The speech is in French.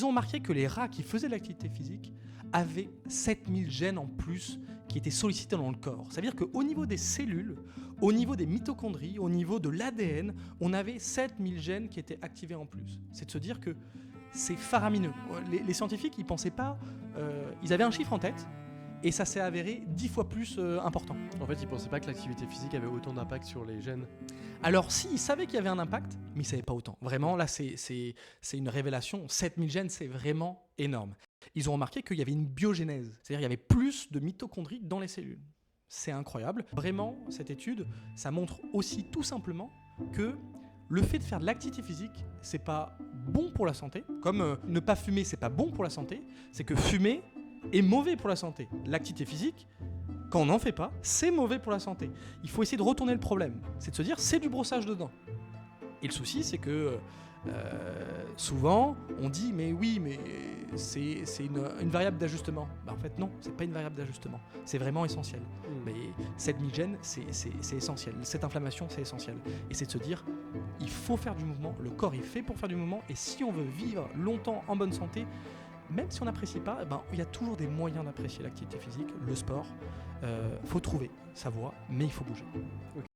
ils ont remarqué que les rats qui faisaient de l'activité physique avaient 7000 gènes en plus qui étaient sollicités dans le corps. C'est-à-dire qu'au niveau des cellules, au niveau des mitochondries, au niveau de l'ADN, on avait 7000 gènes qui étaient activés en plus. C'est de se dire que c'est faramineux. Les scientifiques, ils pensaient pas... ils avaient un chiffre en tête, et ça s'est avéré 10 fois plus important. En fait, ils pensaient pas que l'activité physique avait autant d'impact sur les gènes. Alors si, ils savaient qu'il y avait un impact, mais ils ne savaient pas autant. Vraiment, là, c'est une révélation. 7000 gènes, c'est vraiment énorme. Ils ont remarqué qu'il y avait une biogénèse, c'est-à-dire qu'il y avait plus de mitochondries dans les cellules. C'est incroyable. Vraiment, cette étude, ça montre aussi tout simplement que le fait de faire de l'activité physique, c'est pas bon pour la santé. Comme ne pas fumer, c'est pas bon pour la santé. C'est que fumer est mauvais pour la santé. L'activité physique, quand on n'en fait pas, c'est mauvais pour la santé. Il faut essayer de retourner le problème. C'est de se dire, c'est du brossage de dents. Et le souci, c'est que souvent, on dit, mais oui, mais c'est une variable d'ajustement. En fait, non, c'est pas une variable d'ajustement. C'est vraiment essentiel. Mais cette migène, c'est essentiel. Cette inflammation, c'est essentiel. Et c'est de se dire, il faut faire du mouvement. Le corps est fait pour faire du mouvement. Et si on veut vivre longtemps en bonne santé, même si on n'apprécie pas, il y a toujours des moyens d'apprécier l'activité physique, le sport. Faut trouver sa voie, mais il faut bouger.